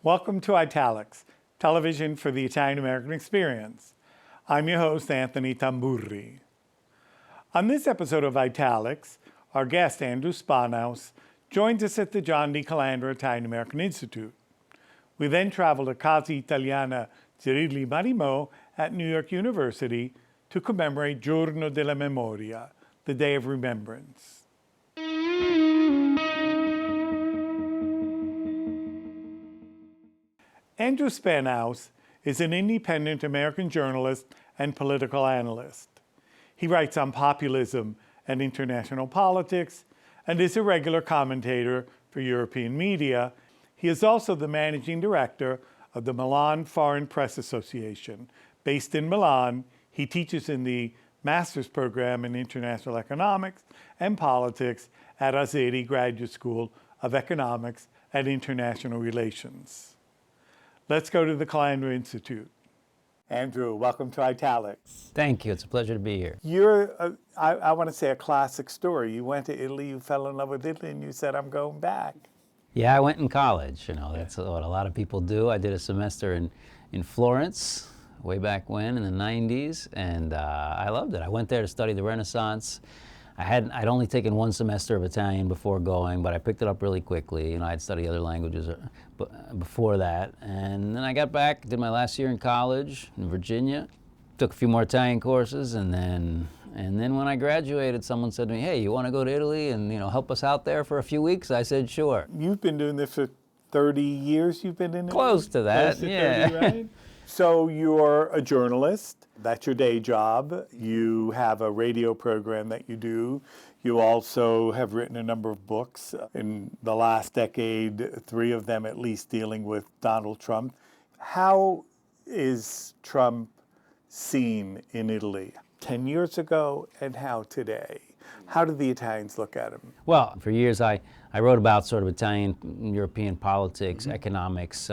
Welcome to Italics, television for the Italian-American experience. I'm your host, Anthony Tamburri. On this episode of Italics, our guest, Andrew Spannaus, joins us at the John D. Calandra Italian-American Institute. We then travel to Casa Italiana Zerilli-Marimò at New York University to commemorate Giorno della Memoria, the Day of Remembrance. Andrew Spannaus is an independent American journalist and political analyst. He writes on populism and international politics and is a regular commentator for European media. He is also the managing director of the Milan Foreign Press Association. Based in Milan, he teaches in the master's program in international economics and politics at ASERI Graduate School of Economics and International Relations. Let's go to the Calandra Institute. Andrew, welcome to Italics. Thank you. It's a pleasure to be here. You're, I want to say, a classic story. You went to Italy, you fell in love with Italy, and you said, I'm going back. Yeah, I went in college. You know, that's what a lot of people do. I did a semester in Florence way back when in the 90s, and I loved it. I went there to study the Renaissance. I'd only taken one semester of Italian before going, but I picked it up really quickly. You know, I'd studied other languages before that. And then I got back, did my last year in college in Virginia, took a few more Italian courses, and then when I graduated, someone said to me, hey, you want to go to Italy and, you know, help us out there for a few weeks? I said, sure. You've been doing this for 30 years, you've been in Italy? Close to that, Close to yeah. 30, right? So you're a journalist, that's your day job. You have a radio program that you do. You also have written a number of books. In the last decade, 3 of them at least dealing with Donald Trump. How is Trump seen in Italy 10 years ago and how today? How do the Italians look at him? Well, for years I wrote about sort of Italian, European politics, economics,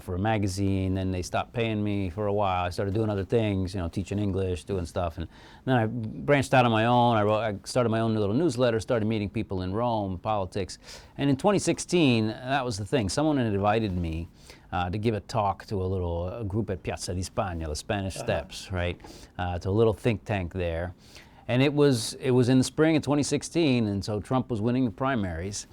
for a magazine. Then they stopped paying me for a while. I started doing other things, you know, teaching English, doing stuff, and then I branched out on my own. I started my own little newsletter, started meeting people in Rome, politics, and in 2016, that was the thing. Someone had invited me to give a talk to a group at Piazza di Spagna, the Spanish Steps, right, to a little think tank there, and it was in the spring of 2016, and so Trump was winning the primaries,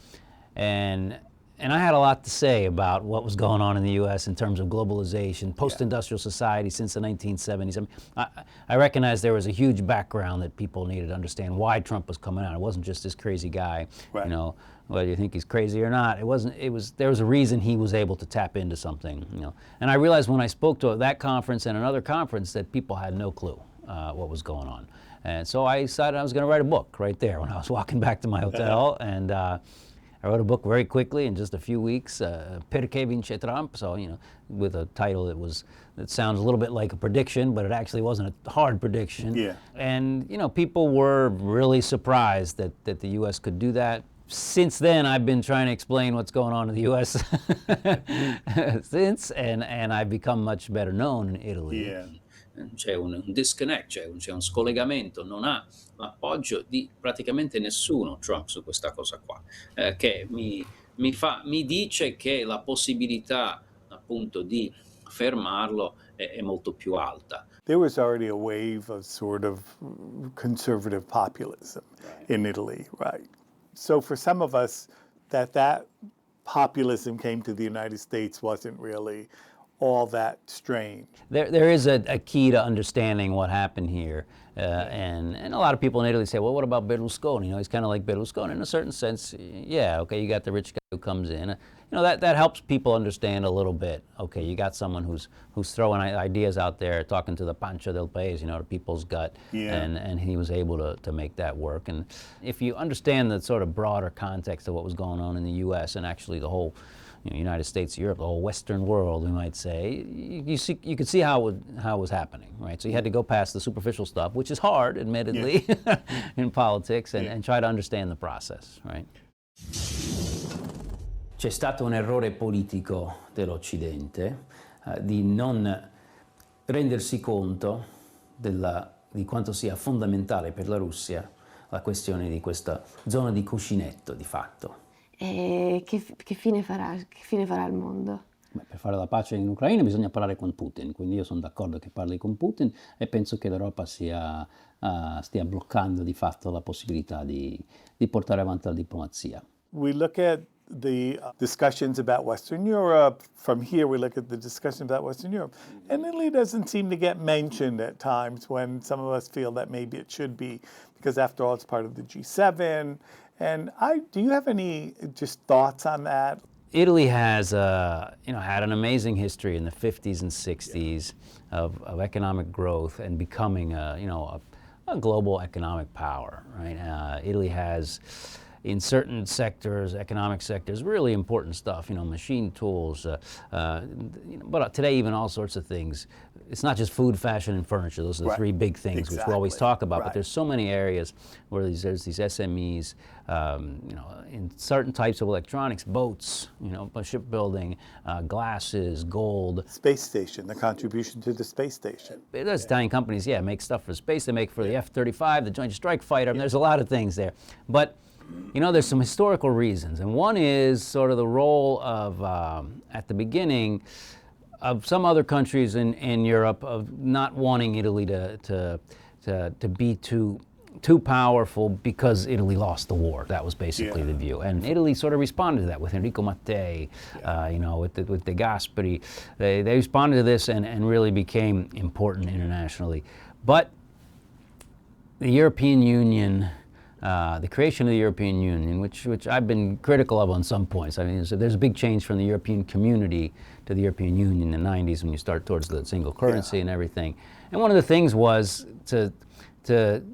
and I had a lot to say about what was going on in the U.S. in terms of globalization, post-industrial society since the 1970s. I mean, I recognized there was a huge background that people needed to understand why Trump was coming out. It wasn't just this crazy guy, you know, whether you think he's crazy or not. There was a reason he was able to tap into something, you know. And I realized when I spoke to that conference and another conference that people had no clue what was going on. And so I decided I was going to write a book right there when I was walking back to my hotel, and I wrote a book very quickly in just a few weeks, Perché vince Trump, so, you know, with a title that sounds a little bit like a prediction, but it actually wasn't a hard prediction. Yeah. And, you know, people were really surprised that the U.S. could do that. Since then, I've been trying to explain what's going on in the U.S. and I've become much better known in Italy. Yeah. C'è un disconnect, c'è un scollegamento, non ha l'appoggio di praticamente nessuno Trump su questa cosa qua, che mi dice che la possibilità appunto di fermarlo è molto più alta. There was already a wave of sort of conservative populism in Italy, right? So for some of us, that populism came to the United States wasn't really all that strange. There is a key to understanding what happened here, and a lot of people in Italy say, well, what about Berlusconi? You know, he's kind of like Berlusconi in a certain sense. Yeah, okay, you got the rich guy who comes in. You know, that helps people understand a little bit. Okay, you got someone who's throwing ideas out there, talking to the pancia del paese, you know, the people's gut, and he was able to make that work. And if you understand the sort of broader context of what was going on in the U.S. and actually the whole, you know, United States, Europe, the whole Western world, we might say, you could see how it was happening, right? So you had to go past the superficial stuff, which is hard, admittedly, in politics, and try to understand the process, right? C'è stato un errore politico dell'Occidente di non rendersi conto di quanto sia fondamentale per la Russia la questione di questa zona di cuscinetto, di fatto. E che fine farà il mondo? Beh, per fare la pace in Ucraina bisogna parlare con Putin, quindi io sono d'accordo che parli con Putin e penso che l'Europa stia bloccando di fatto la possibilità di portare avanti la diplomazia. We look at the discussions about Western Europe. From here, we look at the discussions about Western Europe. And Italy doesn't seem to get mentioned at times when some of us feel that maybe it should be, because after all, it's part of the G7. And do you have any just thoughts on that? Italy has, had an amazing history in the 50s and 60s of economic growth and becoming a global economic power, right? Italy has, in certain sectors, economic sectors, really important stuff, machine tools, but today even all sorts of things. It's not just food, fashion, and furniture. Those are the three big things which we always talk about, but there's so many areas where there's these SMEs, in certain types of electronics, boats, shipbuilding, glasses, gold. Space station, the contribution to the space station. Those Italian companies, make stuff for space. They make for the F-35, the Joint Strike Fighter. There's a lot of things there. But there's some historical reasons, and one is sort of the role of, at the beginning, of some other countries in Europe of not wanting Italy to be too powerful because Italy lost the war. That was basically the view, and Italy sort of responded to that with Enrico Mattei, with De Gasperi. They responded to this and really became important internationally. But the European Union. The creation of the European Union, which I've been critical of on some points. I mean, so there's a big change from the European community to the European Union in the 90s when you start towards the single currency and everything. And one of the things was to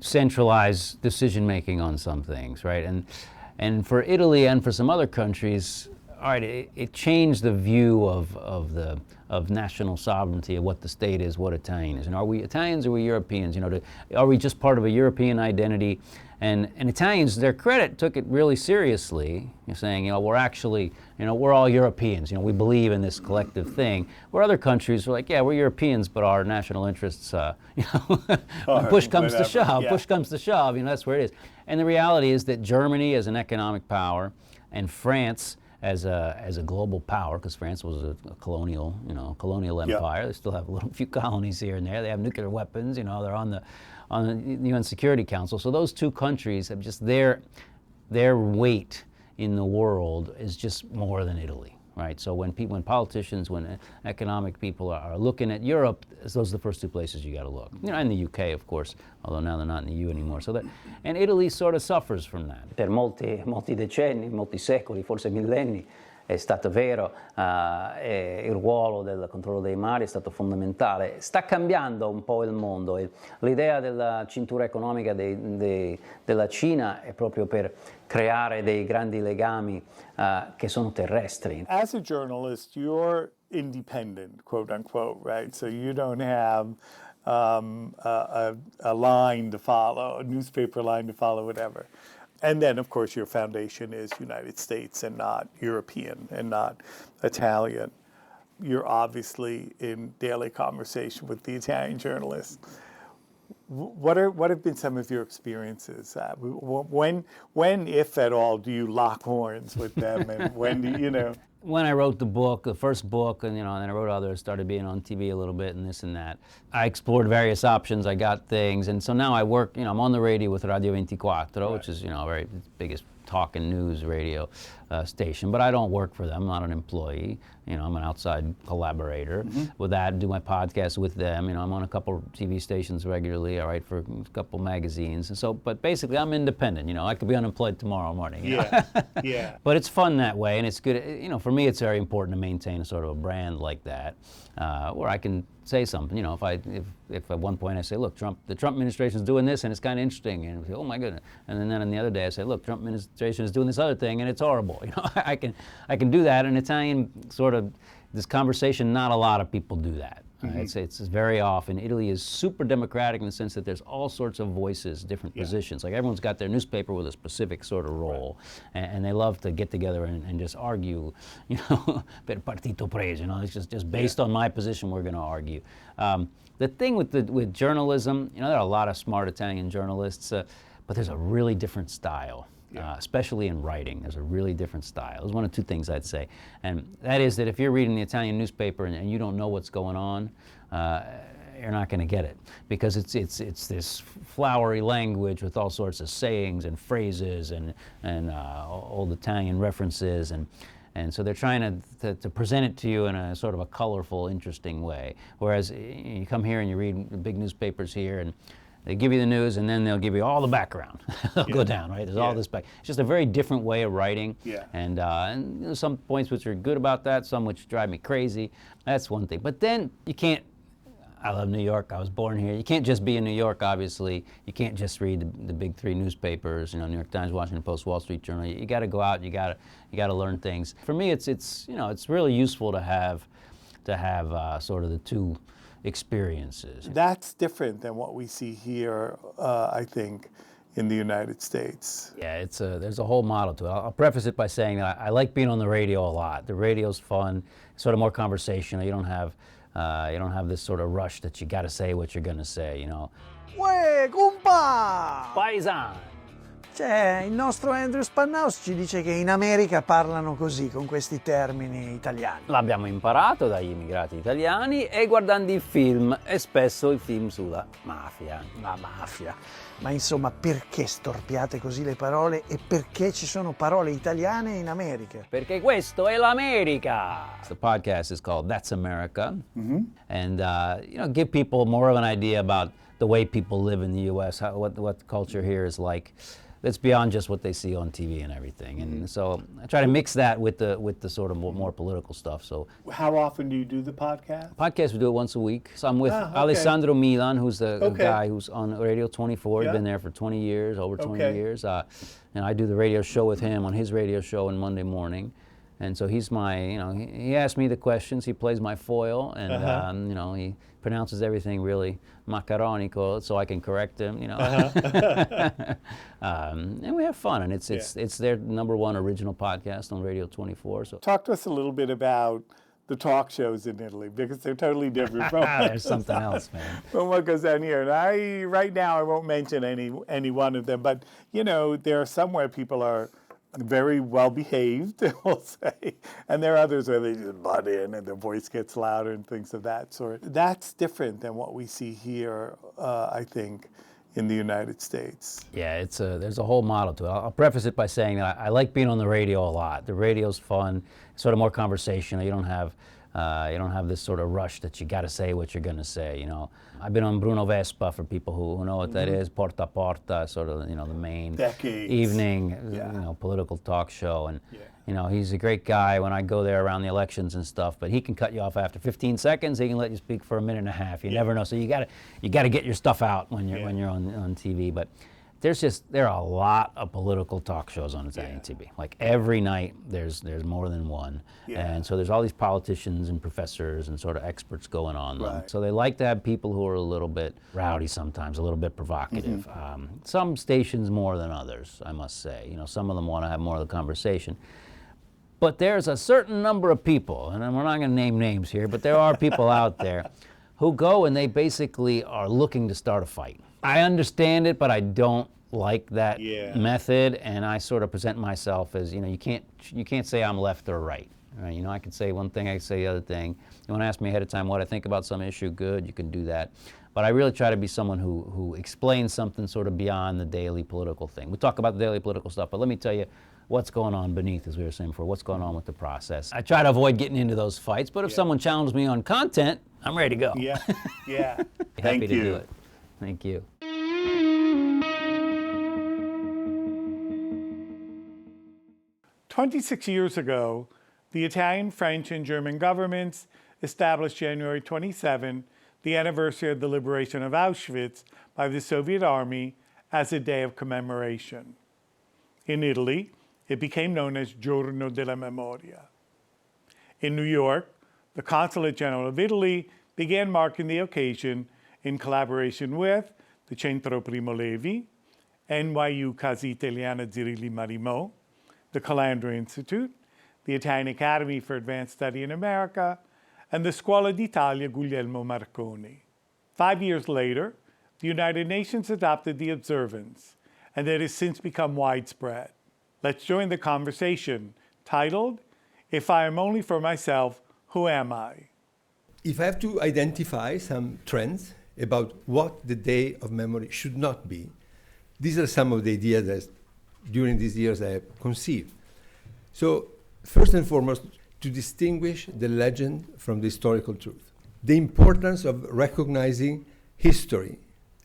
centralize decision-making on some things, right? And for Italy and for some other countries, all right, it changed the view of national sovereignty, of what the state is, what Italian is. And are we Italians or are we Europeans? Are we just part of a European identity? And Italians, their credit, took it really seriously, saying, we're actually, we're all Europeans. We believe in this collective thing. Where other countries were like, we're Europeans, but our national interests, push comes to shove. Push comes to shove. That's where it is. And the reality is that Germany as an economic power, and France as a global power, because France was a colonial empire. They still have a few colonies here and there. They have nuclear weapons. They're on the UN Security Council. So those two countries have just their weight in the world is just more than Italy, right? So when politicians, when economic people are looking at Europe, those are the first two places you got to look. And the UK, of course, although now they're not in the EU anymore. And Italy sort of suffers from that. Per molti decenni, molti secoli, forse millenni, è stato vero, il ruolo del controllo dei mari è stato fondamentale. Sta cambiando un po' il mondo. L'idea della cintura economica della Cina è proprio per creare dei grandi legami che sono terrestri. As a journalist, you're independent, quote unquote, right? So you don't have a line to follow, a newspaper line to follow, whatever. And then, of course, your foundation is United States and not European and not Italian. You're obviously in daily conversation with the Italian journalists. What have been some of your experiences? When, if at all, do you lock horns with them, and when do you? When I wrote the first book, and then I wrote others, started being on TV a little bit and this and that, I explored various options, I got things, and so now I work, I'm on the radio with Radio 24, which is, very biggest talk and news radio station, but I don't work for them, I'm not an employee, I'm an outside collaborator with that, do my podcast with them, I'm on a couple TV stations regularly, I write for a couple magazines, and so, but basically I'm independent, I could be unemployed tomorrow morning. Yeah. But it's fun that way, and it's good, for me it's very important to maintain a sort of a brand like that, where I can say something, if at one point I say, look, the Trump administration is doing this and it's kind of interesting, and say, oh my goodness, and then on the other day I say, look, Trump administration is doing this other thing and it's horrible. I can do that. In Italian sort of this conversation, not a lot of people do that. It's very often. Italy is super democratic in the sense that there's all sorts of voices, different positions. Like everyone's got their newspaper with a specific sort of role, and they love to get together and just argue, per partito preso, it's just based on my position we're going to argue. The thing with journalism, there are a lot of smart Italian journalists, but there's a really different style. especially in writing. There's a really different style. There's one of two things I'd say, and that is that if you're reading the Italian newspaper and you don't know what's going on, you're not going to get it, because it's this flowery language with all sorts of sayings and phrases and old Italian references, and so they're trying to present it to you in a sort of a colorful, interesting way. Whereas you come here and you read the big newspapers here, and they give you the news, and then they'll give you all the background. They'll go down, right? There's all this back. It's just a very different way of writing. And there's some points which are good about that, some which drive me crazy. That's one thing. But then you can't. I love New York. I was born here. You can't just be in New York, obviously. You can't just read the big three newspapers, New York Times, Washington Post, Wall Street Journal. You got to go out. You got to learn things. For me, it's really useful to have sort of the two experiences. That's different than what we see here, I think, in the United States. Yeah, there's a whole model to it. I'll preface it by saying that I like being on the radio a lot. The radio's fun, sort of more conversational. You don't have this sort of rush that you got to say what you're going to say, Uè, compa! Paisan! Il nostro Andrew Spannaus ci dice che in America parlano così, con questi termini italiani. L'abbiamo imparato dagli immigrati italiani e guardando i film, e spesso i film sulla mafia. La mafia. Ma insomma, perché storpiate così le parole e perché ci sono parole italiane in America? Perché questo è l'America! The podcast is called That's America, and give people more of an idea about the way people live in the U.S., what culture here is like. That's beyond just what they see on TV and everything, and so I try to mix that with the sort of more political stuff. So, how often do you do the podcast? Podcast we do it once a week. So I'm with Alessandro Milan, who's the guy who's on Radio 24. He's been there for 20 years, over 20 years, and I do the radio show with him on his radio show on Monday morning. And so he's my, he asks me the questions, he plays my foil, and he pronounces everything really macaronico, so I can correct him, and we have fun, and it's their #1 original podcast on Radio 24. So talk to us a little bit about the talk shows in Italy, because they're totally different from there's something else, man. From what goes on here. And right now I won't mention any one of them, but there are some where people are very well behaved, we'll say, and there are others where they just butt in and their voice gets louder and things of that sort. That's different than what we see here, I think, in the United States. Yeah, there's a whole model to it. I'll preface it by saying that I like being on the radio a lot. The radio's fun, sort of more conversational. You don't have this sort of rush that you got to say what you're going to say. I've been on Bruno Vespa, for people who know what that is, Porta a Porta, sort of the main evening political talk show, and he's a great guy when I go there around the elections and stuff. But he can cut you off after 15 seconds. He can let you speak for a minute and a half. You never know. So you got to get your stuff out when you're on TV. But there are a lot of political talk shows on Italian TV. Like every night, there's more than one, and so there's all these politicians and professors and sort of experts going on them. So they like to have people who are a little bit rowdy sometimes, a little bit provocative. Some stations more than others, I must say. Some of them want to have more of the conversation. But there's a certain number of people, and we're not going to name names here, but there are people out there who go and they basically are looking to start a fight. I understand it, but I don't like that method, and I sort of present myself as, you can't say I'm left or right. Right? I can say one thing, I can say the other thing. You want to ask me ahead of time what I think about some issue, good, you can do that. But I really try to be someone who explains something sort of beyond the daily political thing. We talk about the daily political stuff, but let me tell you what's going on beneath, as we were saying before, what's going on with the process. I try to avoid getting into those fights, but if someone challenges me on content, I'm ready to go. Happy to do it. Thank you. 26 years ago, the Italian, French, and German governments established January 27, the anniversary of the liberation of Auschwitz by the Soviet Army, as a day of commemoration. In Italy, it became known as Giorno della Memoria. In New York, the Consulate General of Italy began marking the occasion in collaboration with the Centro, Primo, Levi, NYU Casa Italiana Zerilli-Marimò, the Calandra Institute, the Italian Academy for Advanced Study in America, and the Scuola d'Italia Guglielmo Marconi. 5 years later, the United Nations adopted the observance, and it has since become widespread. Let's join the conversation titled, If I Am Only for Myself, Who Am I? If I have to identify some trends about what the Day of Memory should not be, these are some of the ideas that during these years I have conceived. So, first and foremost, to distinguish the legend from the historical truth. The importance of recognizing history.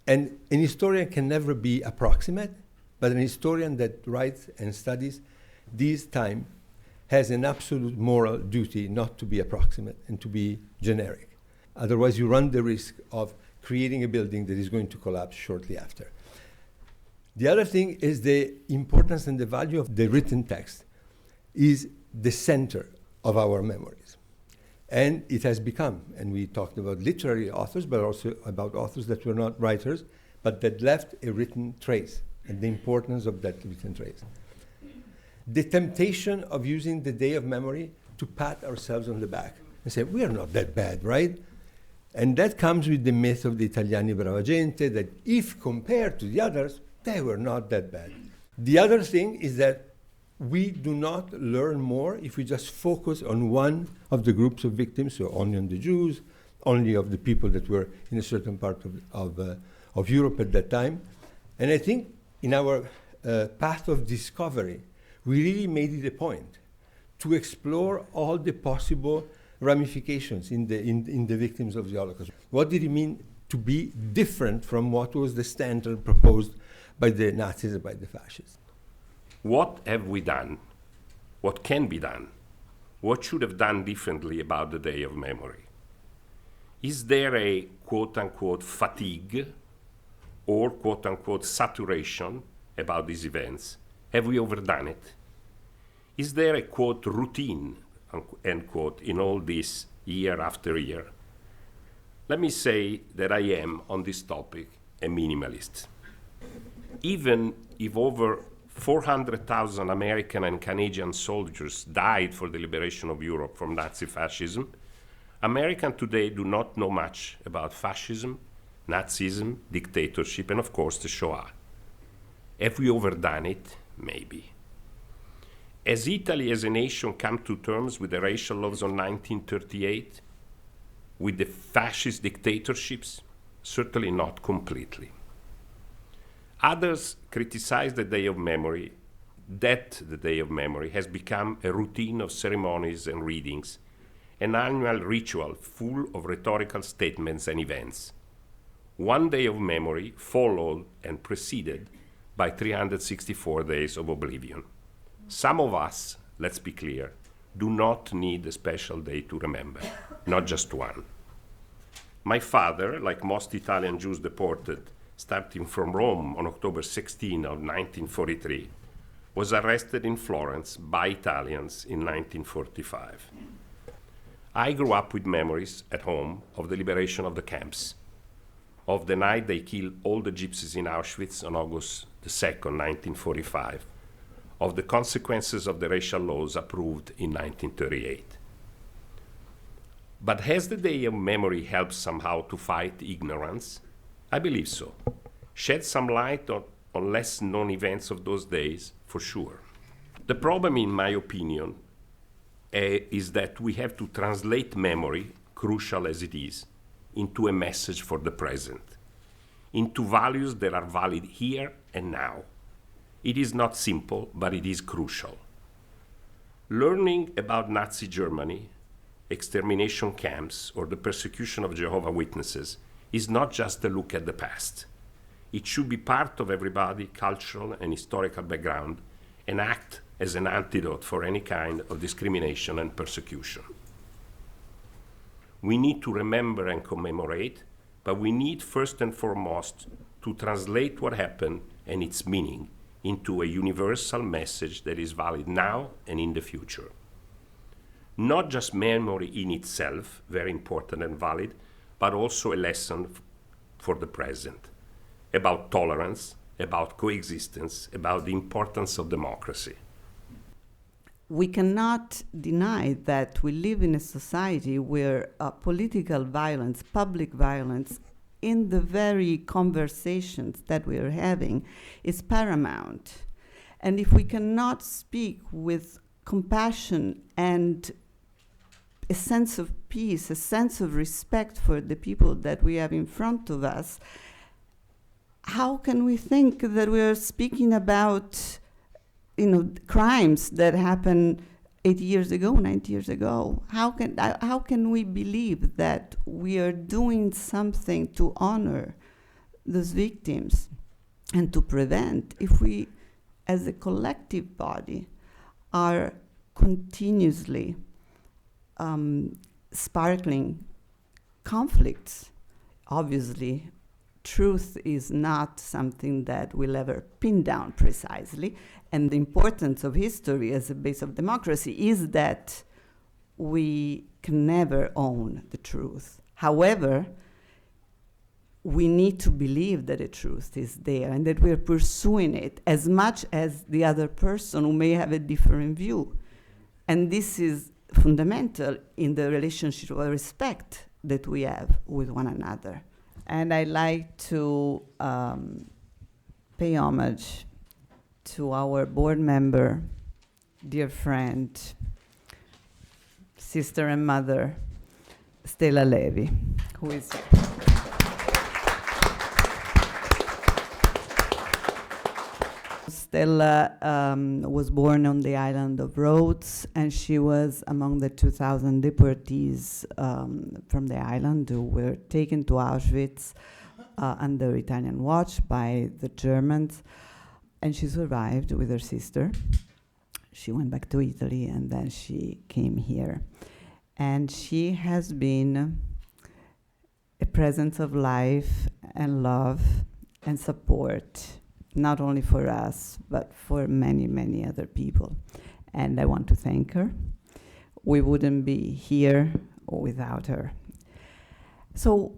And an historian can never be approximate, but an historian that writes and studies this time has an absolute moral duty not to be approximate and to be generic. Otherwise, you run the risk of creating a building that is going to collapse shortly after. The other thing is the importance and the value of the written text is the center of our memories. And it has become, and we talked about literary authors, but also about authors that were not writers, but that left a written trace, and the importance of that written trace. The temptation of using the Day of Memory to pat ourselves on the back and say, we are not that bad, right? And that comes with the myth of the Italiani brava gente, that if compared to the others, they were not that bad. The other thing is that we do not learn more if we just focus on one of the groups of victims, so only on the Jews, only of the people that were in a certain part of Europe at that time. And I think in our path of discovery, we really made it a point to explore all the possible ramifications in the victims of the Holocaust. What did it mean to be different from what was the standard proposed by the Nazis and by the fascists? What have we done? What can be done? What should have done differently about the Day of Memory? Is there a quote-unquote fatigue or quote-unquote saturation about these events? Have we overdone it? Is there a quote routine, end quote, in all this year after year? Let me say that I am, on this topic, a minimalist. Even if over 400,000 American and Canadian soldiers died for the liberation of Europe from Nazi fascism, Americans today do not know much about fascism, Nazism, dictatorship, and of course the Shoah. Have we overdone it? Maybe. Has Italy as a nation come to terms with the racial laws of 1938? With the fascist dictatorships? Certainly not completely. Others criticize the Day of Memory, that the Day of Memory has become a routine of ceremonies and readings, an annual ritual full of rhetorical statements and events. One day of memory followed and preceded by 364 days of oblivion. Some of us, let's be clear, do not need a special day to remember, not just one. My father, like most Italian Jews deported, starting from Rome on October 16 of 1943, was arrested in Florence by Italians in 1945. I grew up with memories at home of the liberation of the camps, of the night they killed all the gypsies in Auschwitz on August 2nd, 1945, of the consequences of the racial laws approved in 1938. But has the Day of Memory helped somehow to fight ignorance? I believe so. Shed some light on less known events of those days, for sure. The problem, in my opinion, is that we have to translate memory, crucial as it is, into a message for the present, into values that are valid here and now. It is not simple, but it is crucial. Learning about Nazi Germany, extermination camps, or the persecution of Jehovah's Witnesses is not just a look at the past. It should be part of everybody's cultural and historical background and act as an antidote for any kind of discrimination and persecution. We need to remember and commemorate, but we need first and foremost to translate what happened and its meaning into a universal message that is valid now and in the future. Not just memory in itself, very important and valid, but also a lesson for the present, about tolerance, about coexistence, about the importance of democracy. We cannot deny that we live in a society where political violence, public violence, in the very conversations that we are having is paramount. And if we cannot speak with compassion and a sense of peace, a sense of respect for the people that we have in front of us, how can we think that we are speaking about, crimes that happened 80 years ago, 90 years ago? How can we believe that we are doing something to honor those victims and to prevent if we, as a collective body, are continuously sparkling conflicts? Obviously, truth is not something that we'll ever pin down precisely, and the importance of history as a base of democracy is that we can never own the truth. However, we need to believe that the truth is there and that we're pursuing it as much as the other person who may have a different view. And this is fundamental in the relationship of respect that we have with one another. And I like to pay homage to our board member, dear friend, sister and mother, Stella Levi, who is here. Stella was born on the island of Rhodes, and she was among the 2,000 deportees from the island who were taken to Auschwitz under Italian watch by the Germans. And she survived with her sister. She went back to Italy, and then she came here. And she has been a presence of life and love and support, not only for us, but for many, many other people. And I want to thank her. We wouldn't be here without her. So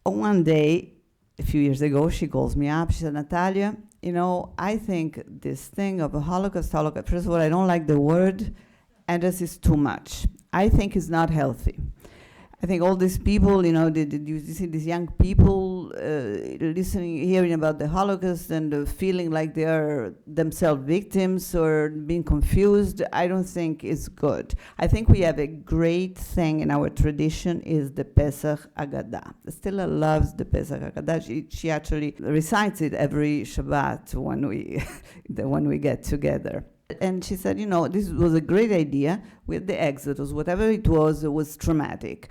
one day, a few years ago, she calls me up. She said, Natalia, I think this thing of a Holocaust, first of all, I don't like the word, and this is too much. I think it's not healthy. I think all these people, you see these young people listening, hearing about the Holocaust and feeling like they are themselves victims or being confused. I don't think it's good. I think we have a great thing in our tradition is the Pesach Haggadah. Stella loves the Pesach Haggadah. She actually recites it every Shabbat when we get together. And she said, this was a great idea with the Exodus. Whatever it was traumatic.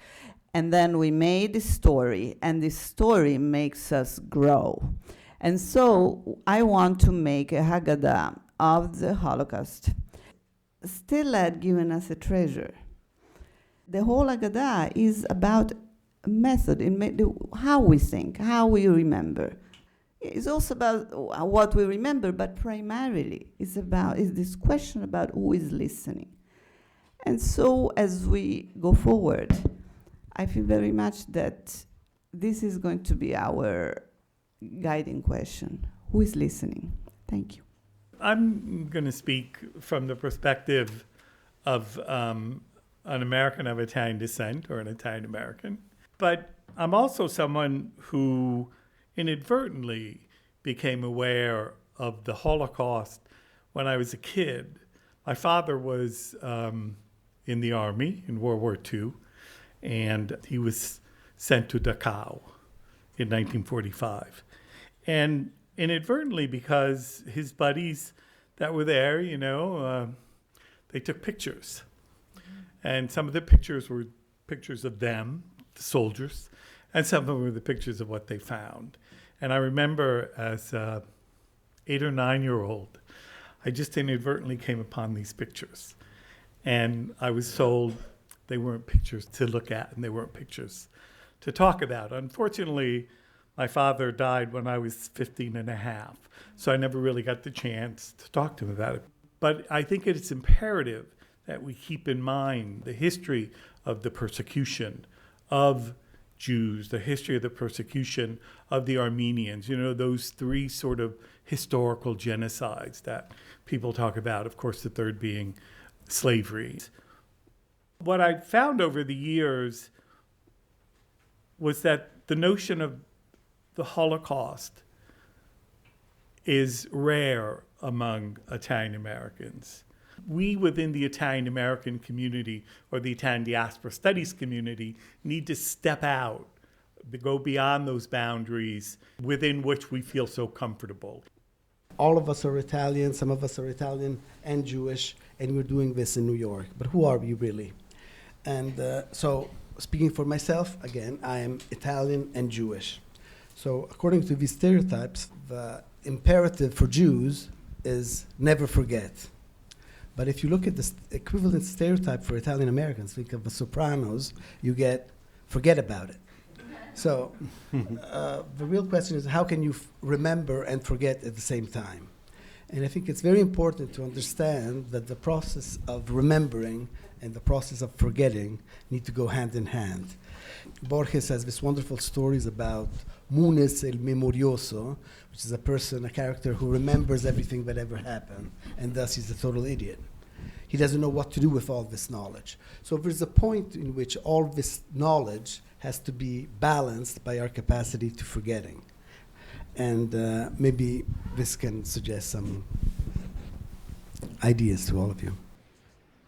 And then we made a story, and this story makes us grow. And so I want to make a Haggadah of the Holocaust. Stella had given us a treasure. The whole Haggadah is about a method, how we think, how we remember. It's also about what we remember, but primarily it's this question about who is listening. And so as we go forward, I feel very much that this is going to be our guiding question. Who is listening? Thank you. I'm going to speak from the perspective of an American of Italian descent, or an Italian American. But I'm also someone who inadvertently became aware of the Holocaust when I was a kid. My father was in the army in World War II, and he was sent to Dachau in 1945. And inadvertently, because his buddies that were there, they took pictures. And some of the pictures were pictures of them, the soldiers, and some of them were the pictures of what they found. And I remember as an 8 or 9 year old, I just inadvertently came upon these pictures. And I was told they weren't pictures to look at, and they weren't pictures to talk about. Unfortunately, my father died when I was 15 and a half, so I never really got the chance to talk to him about it. But I think it's imperative that we keep in mind the history of the persecution of Jews, the history of the persecution of the Armenians, those three sort of historical genocides that people talk about, of course, the third being slavery. What I found over the years was that the notion of the Holocaust is rare among Italian Americans. We within the Italian American community or the Italian diaspora studies community need to step out, go beyond those boundaries within which we feel so comfortable. All of us are Italian, some of us are Italian and Jewish, and we're doing this in New York. But who are we really? And so speaking for myself, again, I am Italian and Jewish. So according to these stereotypes, the imperative for Jews is never forget. But if you look at the equivalent stereotype for Italian Americans, think of the Sopranos, you get forget about it. So the real question is, how can you remember and forget at the same time? And I think it's very important to understand that the process of remembering and the process of forgetting need to go hand in hand. Borges has these wonderful stories about Munes el Memorioso, which is a character who remembers everything that ever happened, and thus he's a total idiot. He doesn't know what to do with all this knowledge. So there's a point in which all this knowledge has to be balanced by our capacity to forgetting. And maybe this can suggest some ideas to all of you.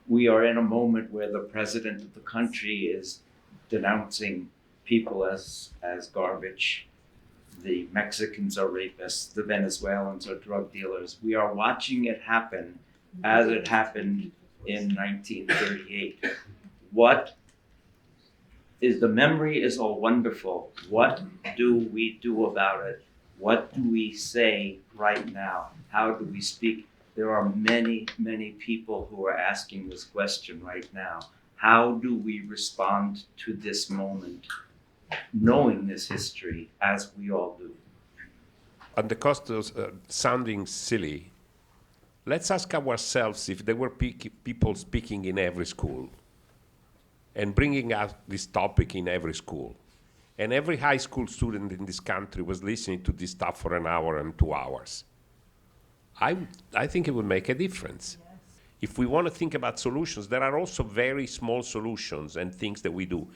We are in a moment where the president of the country is denouncing people as garbage. The Mexicans are rapists, the Venezuelans are drug dealers. We are watching it happen as it happened in 1938. What is the memory is all wonderful. What do we do about it? What do we say right now? How do we speak? There are many, many people who are asking this question right now. How do we respond to this moment, knowing this history as we all do? At the cost of sounding silly, let's ask ourselves if there were people speaking in every school and bringing out this topic in every school, and every high school student in this country was listening to this stuff for an hour and 2 hours. I think it would make a difference. Yes. If we want to think about solutions, there are also very small solutions and things that we do.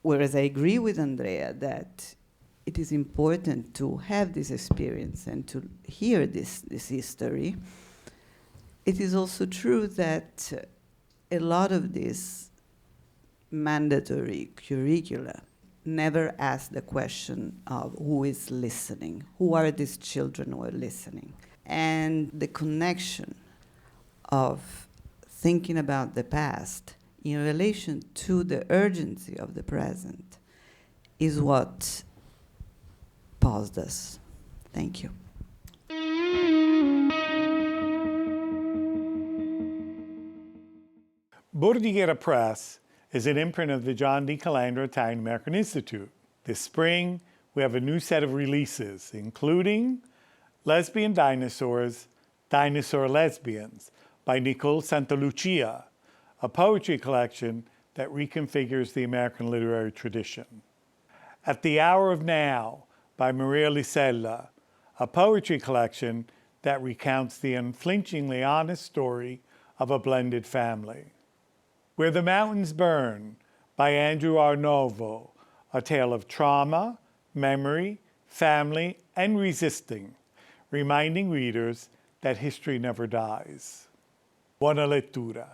Whereas I agree with Andrea that it is important to have this experience and to hear this history, it is also true that a lot of this mandatory curricula never ask the question of who is listening, who are these children who are listening. And the connection of thinking about the past in relation to the urgency of the present is what paused us. Thank you. Bordighera Press is an imprint of the John D. Calandra Italian American Institute. This spring, we have a new set of releases, including Lesbian Dinosaurs, Dinosaur Lesbians by Nicole Santalucia, a poetry collection that reconfigures the American literary tradition. At the Hour of Now by Maria Lisella, a poetry collection that recounts the unflinchingly honest story of a blended family. Where the Mountains Burn by Andrew Arnovo, a tale of trauma, memory, family, and resisting, reminding readers that history never dies. Buona lettura.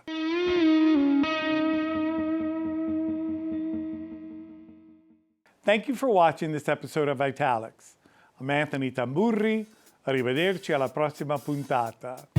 Thank you for watching this episode of Italics. I'm Anthony Tamburri. Arrivederci alla prossima puntata.